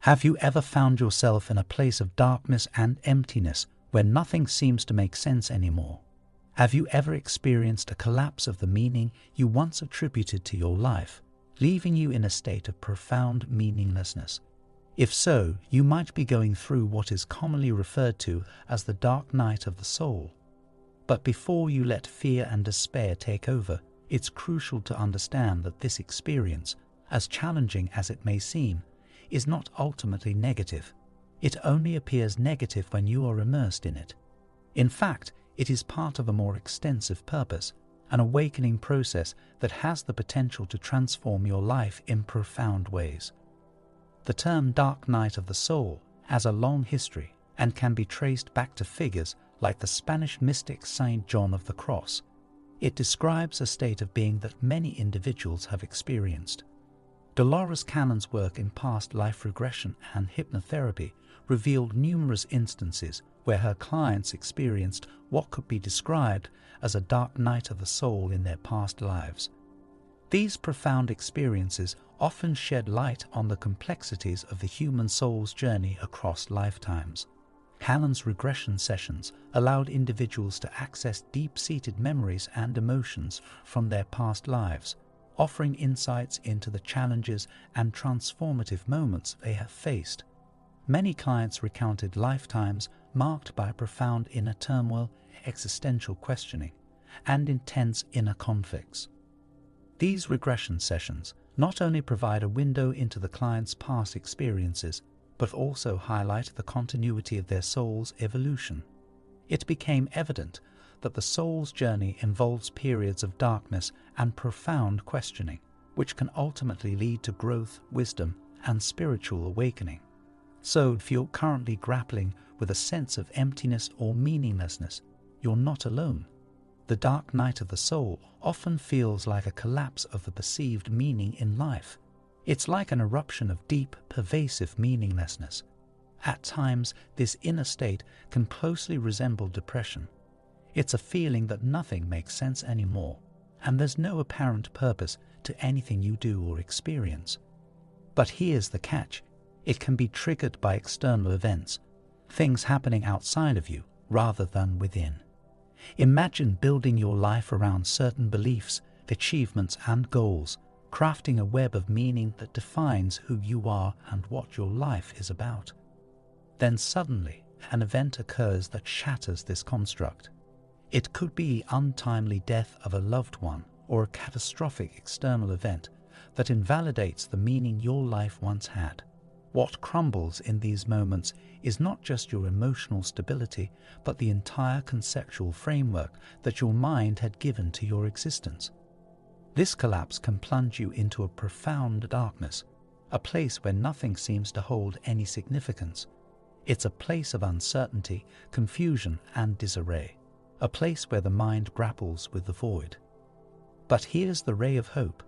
Have you ever found yourself in a place of darkness and emptiness where nothing seems to make sense anymore? Have you ever experienced a collapse of the meaning you once attributed to your life, leaving you in a state of profound meaninglessness? If so, you might be going through what is commonly referred to as the dark night of the soul. But before you let fear and despair take over, it's crucial to understand that this experience, as challenging as it may seem, is not ultimately negative. It only appears negative when you are immersed in it. In fact, it is part of a more extensive purpose, an awakening process that has the potential to transform your life in profound ways. The term dark night of the soul has a long history and can be traced back to figures like the Spanish mystic Saint John of the Cross. It describes a state of being that many individuals have experienced. Dolores Cannon's work in past life regression and hypnotherapy revealed numerous instances where her clients experienced what could be described as a dark night of the soul in their past lives. These profound experiences often shed light on the complexities of the human soul's journey across lifetimes. Cannon's regression sessions allowed individuals to access deep-seated memories and emotions from their past lives, offering insights into the challenges and transformative moments they have faced. Many clients recounted lifetimes marked by profound inner turmoil, existential questioning, and intense inner conflicts. These regression sessions not only provide a window into the client's past experiences, but also highlight the continuity of their soul's evolution. It became evident that the soul's journey involves periods of darkness and profound questioning, which can ultimately lead to growth, wisdom, and spiritual awakening. So, if you're currently grappling with a sense of emptiness or meaninglessness, you're not alone. The dark night of the soul often feels like a collapse of the perceived meaning in life. It's like an eruption of deep, pervasive meaninglessness. At times, this inner state can closely resemble depression. It's a feeling that nothing makes sense anymore, and there's no apparent purpose to anything you do or experience. But here's the catch. It can be triggered by external events, things happening outside of you rather than within. Imagine building your life around certain beliefs, achievements, and goals, crafting a web of meaning that defines who you are and what your life is about. Then suddenly, an event occurs that shatters this construct. It could be untimely death of a loved one or a catastrophic external event that invalidates the meaning your life once had. What crumbles in these moments is not just your emotional stability, but the entire conceptual framework that your mind had given to your existence. This collapse can plunge you into a profound darkness, a place where nothing seems to hold any significance. It's a place of uncertainty, confusion, and disarray, a place where the mind grapples with the void. But here's the ray of hope.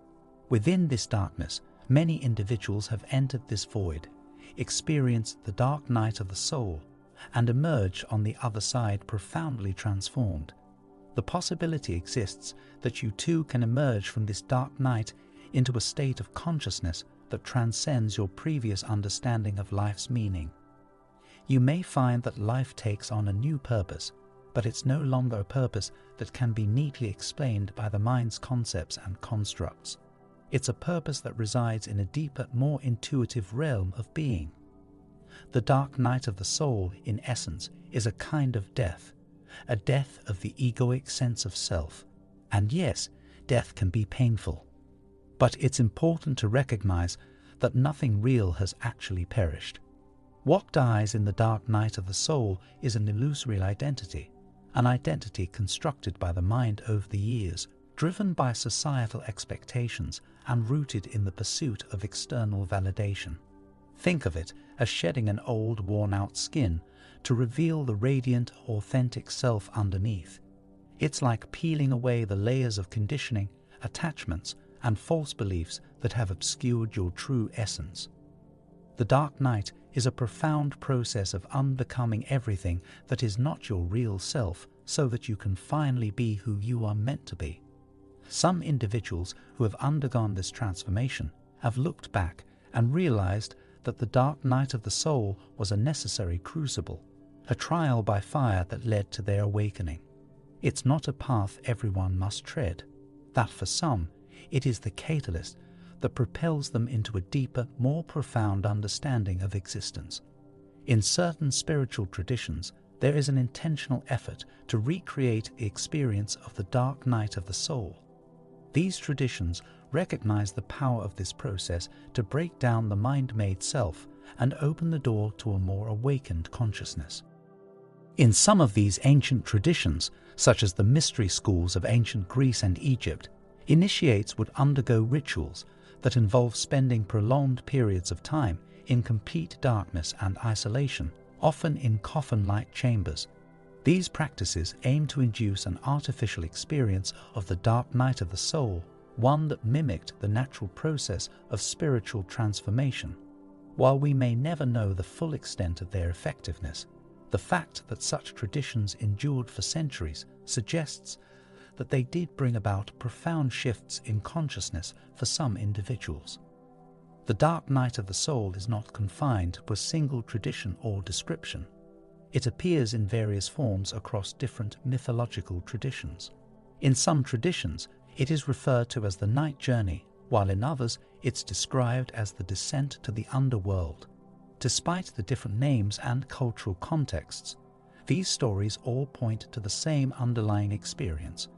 Within this darkness, many individuals have entered this void, experienced the dark night of the soul, and emerged on the other side profoundly transformed. The possibility exists that you too can emerge from this dark night into a state of consciousness that transcends your previous understanding of life's meaning. You may find that life takes on a new purpose, but it's no longer a purpose that can be neatly explained by the mind's concepts and constructs. It's a purpose that resides in a deeper, more intuitive realm of being. The dark night of the soul, in essence, is a kind of death, a death of the egoic sense of self. And yes, death can be painful. But it's important to recognize that nothing real has actually perished. What dies in the dark night of the soul is an illusory identity, an identity constructed by the mind over the years, driven by societal expectations and rooted in the pursuit of external validation. Think of it as shedding an old, worn-out skin to reveal the radiant, authentic self underneath. It's like peeling away the layers of conditioning, attachments, and false beliefs that have obscured your true essence. The dark night is a profound process of unbecoming everything that is not your real self, so that you can finally be who you are meant to be. Some individuals who have undergone this transformation have looked back and realized that the dark night of the soul was a necessary crucible, a trial by fire that led to their awakening. It's not a path everyone must tread, that for some, it is the catalyst that propels them into a deeper, more profound understanding of existence. In certain spiritual traditions, there is an intentional effort to recreate the experience of the dark night of the soul. These traditions recognize the power of this process to break down the mind-made self and open the door to a more awakened consciousness. In some of these ancient traditions, such as the mystery schools of ancient Greece and Egypt, initiates would undergo rituals that involve spending prolonged periods of time in complete darkness and isolation, often in coffin-like chambers. These practices aim to induce an artificial experience of the dark night of the soul, one that mimicked the natural process of spiritual transformation. While we may never know the full extent of their effectiveness, the fact that such traditions endured for centuries suggests that they did bring about profound shifts in consciousness for some individuals. The dark night of the soul is not confined to a single tradition or description. It appears in various forms across different mythological traditions. In some traditions, it is referred to as the night journey, while in others, it's described as the descent to the underworld. Despite the different names and cultural contexts, these stories all point to the same underlying experience,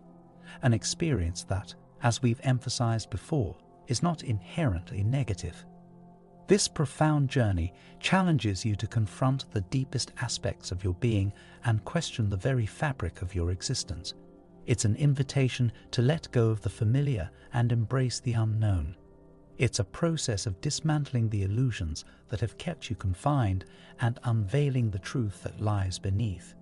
an experience that, as we've emphasized before, is not inherently negative. This profound journey challenges you to confront the deepest aspects of your being and question the very fabric of your existence. It's an invitation to let go of the familiar and embrace the unknown. It's a process of dismantling the illusions that have kept you confined and unveiling the truth that lies beneath.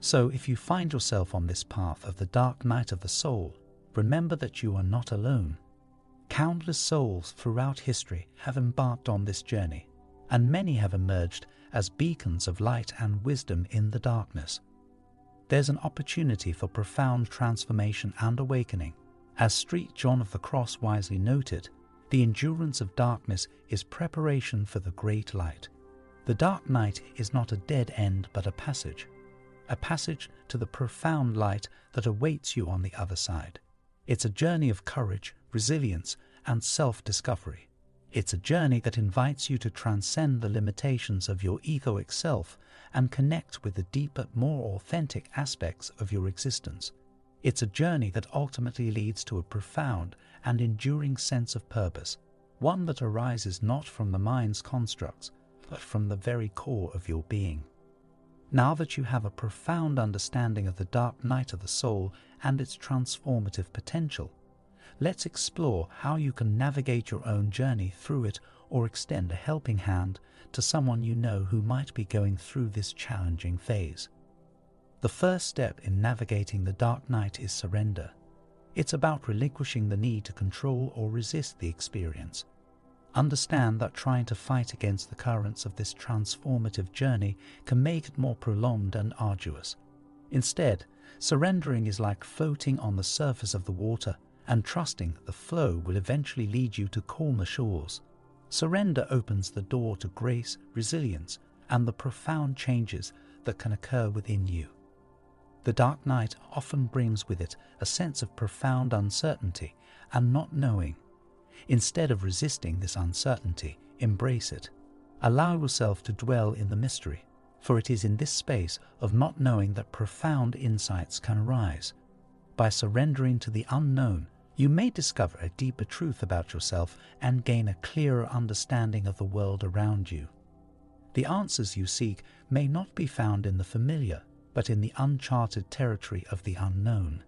So if you find yourself on this path of the dark night of the soul, remember that you are not alone. Countless souls throughout history have embarked on this journey, and many have emerged as beacons of light and wisdom in the darkness. There's an opportunity for profound transformation and awakening. As St. John of the Cross wisely noted, the endurance of darkness is preparation for the great light. The dark night is not a dead end but a passage to the profound light that awaits you on the other side. It's a journey of courage, resilience, and self-discovery. It's a journey that invites you to transcend the limitations of your egoic self and connect with the deeper, more authentic aspects of your existence. It's a journey that ultimately leads to a profound and enduring sense of purpose, one that arises not from the mind's constructs, but from the very core of your being. Now that you have a profound understanding of the dark night of the soul and its transformative potential, let's explore how you can navigate your own journey through it or extend a helping hand to someone you know who might be going through this challenging phase. The first step in navigating the dark night is surrender. It's about relinquishing the need to control or resist the experience. Understand that trying to fight against the currents of this transformative journey can make it more prolonged and arduous. Instead, surrendering is like floating on the surface of the water and trusting the flow will eventually lead you to calmer shores. Surrender opens the door to grace, resilience, and the profound changes that can occur within you. The dark night often brings with it a sense of profound uncertainty and not knowing. Instead of resisting this uncertainty, embrace it. Allow yourself to dwell in the mystery, for it is in this space of not knowing that profound insights can arise. By surrendering to the unknown, you may discover a deeper truth about yourself and gain a clearer understanding of the world around you. The answers you seek may not be found in the familiar, but in the uncharted territory of the unknown.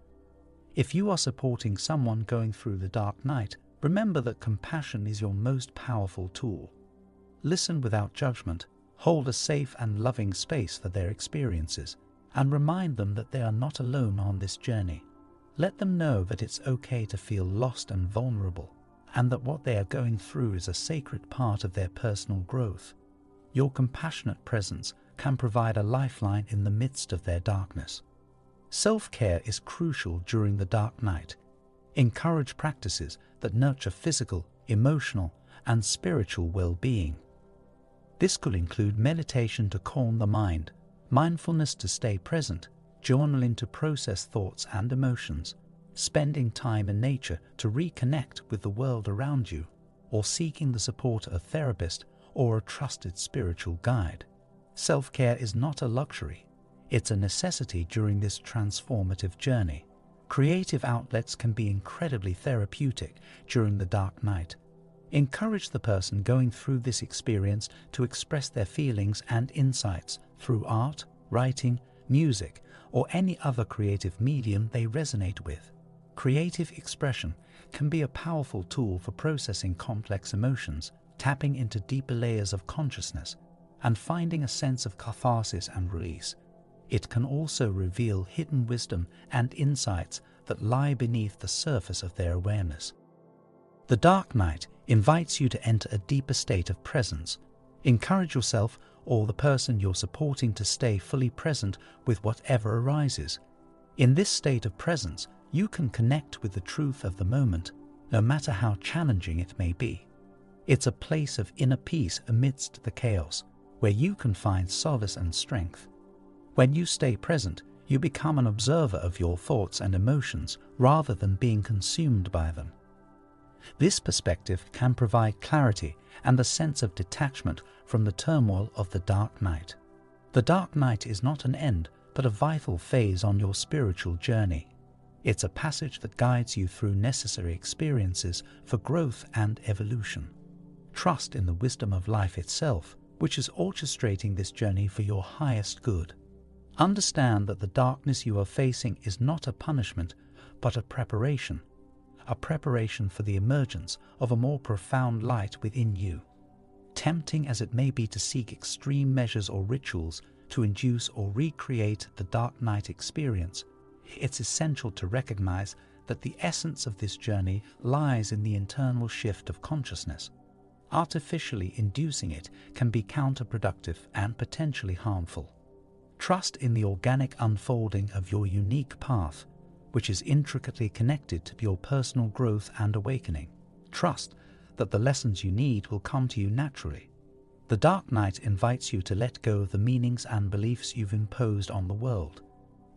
If you are supporting someone going through the dark night, remember that compassion is your most powerful tool. Listen without judgment, hold a safe and loving space for their experiences, and remind them that they are not alone on this journey. Let them know that it's okay to feel lost and vulnerable, and that what they are going through is a sacred part of their personal growth. Your compassionate presence can provide a lifeline in the midst of their darkness. Self-care is crucial during the dark night. Encourage practices that nurture physical, emotional, and spiritual well-being. This could include meditation to calm the mind, mindfulness to stay present, journaling to process thoughts and emotions, spending time in nature to reconnect with the world around you, or seeking the support of a therapist or a trusted spiritual guide. Self-care is not a luxury. It's a necessity during this transformative journey. Creative outlets can be incredibly therapeutic during the dark night. Encourage the person going through this experience to express their feelings and insights through art, writing, music, or any other creative medium they resonate with. Creative expression can be a powerful tool for processing complex emotions, tapping into deeper layers of consciousness, and finding a sense of catharsis and release. It can also reveal hidden wisdom and insights that lie beneath the surface of their awareness. The dark night invites you to enter a deeper state of presence. Encourage yourself or the person you're supporting to stay fully present with whatever arises. In this state of presence, you can connect with the truth of the moment, no matter how challenging it may be. It's a place of inner peace amidst the chaos, where you can find solace and strength. When you stay present, you become an observer of your thoughts and emotions rather than being consumed by them. This perspective can provide clarity and a sense of detachment from the turmoil of the dark night. The dark night is not an end, but a vital phase on your spiritual journey. It's a passage that guides you through necessary experiences for growth and evolution. Trust in the wisdom of life itself, which is orchestrating this journey for your highest good. Understand that the darkness you are facing is not a punishment, but a preparation for the emergence of a more profound light within you. Tempting as it may be to seek extreme measures or rituals to induce or recreate the dark night experience, it's essential to recognize that the essence of this journey lies in the internal shift of consciousness. Artificially inducing it can be counterproductive and potentially harmful. Trust in the organic unfolding of your unique path, which is intricately connected to your personal growth and awakening. Trust that the lessons you need will come to you naturally. The dark night invites you to let go of the meanings and beliefs you've imposed on the world.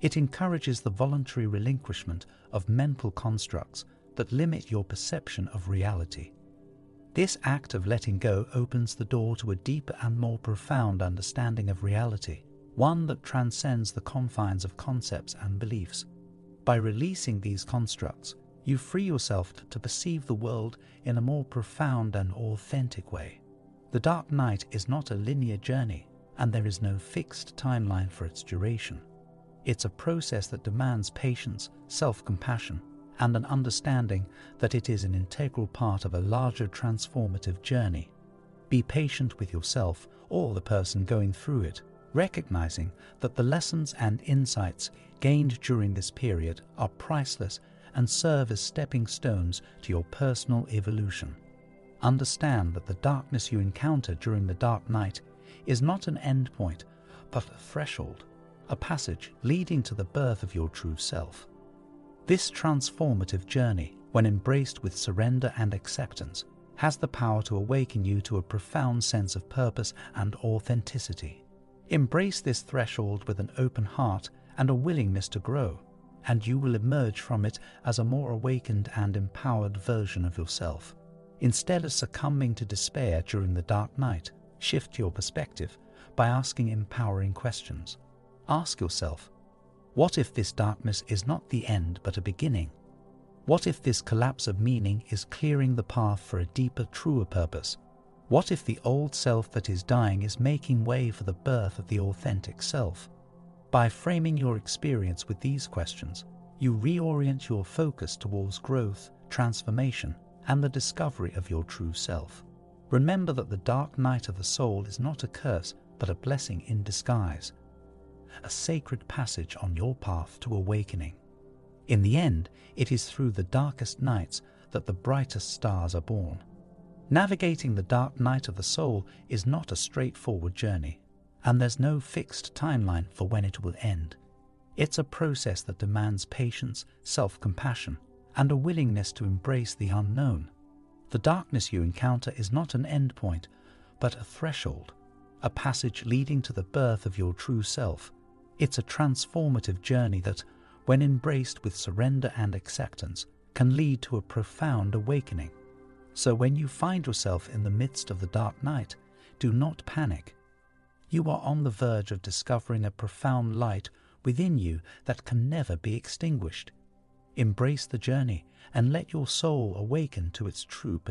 It encourages the voluntary relinquishment of mental constructs that limit your perception of reality. This act of letting go opens the door to a deeper and more profound understanding of reality, one that transcends the confines of concepts and beliefs. By releasing these constructs, you free yourself to perceive the world in a more profound and authentic way. The dark night is not a linear journey, and there is no fixed timeline for its duration. It's a process that demands patience, self-compassion, and an understanding that it is an integral part of a larger transformative journey. Be patient with yourself or the person going through it, recognizing that the lessons and insights gained during this period are priceless and serve as stepping stones to your personal evolution. Understand that the darkness you encounter during the dark night is not an end point, but a threshold, a passage leading to the birth of your true self. This transformative journey, when embraced with surrender and acceptance, has the power to awaken you to a profound sense of purpose and authenticity. Embrace this threshold with an open heart and a willingness to grow, and you will emerge from it as a more awakened and empowered version of yourself. Instead of succumbing to despair during the dark night, shift your perspective by asking empowering questions. Ask yourself, what if this darkness is not the end but a beginning? What if this collapse of meaning is clearing the path for a deeper, truer purpose? What if the old self that is dying is making way for the birth of the authentic self? By framing your experience with these questions, you reorient your focus towards growth, transformation, and the discovery of your true self. Remember that the dark night of the soul is not a curse, but a blessing in disguise, a sacred passage on your path to awakening. In the end, it is through the darkest nights that the brightest stars are born. Navigating the dark night of the soul is not a straightforward journey, and there's no fixed timeline for when it will end. It's a process that demands patience, self-compassion, and a willingness to embrace the unknown. The darkness you encounter is not an end point, but a threshold, a passage leading to the birth of your true self. It's a transformative journey that, when embraced with surrender and acceptance, can lead to a profound awakening. So when you find yourself in the midst of the dark night, do not panic. You are on the verge of discovering a profound light within you that can never be extinguished. Embrace the journey and let your soul awaken to its true potential.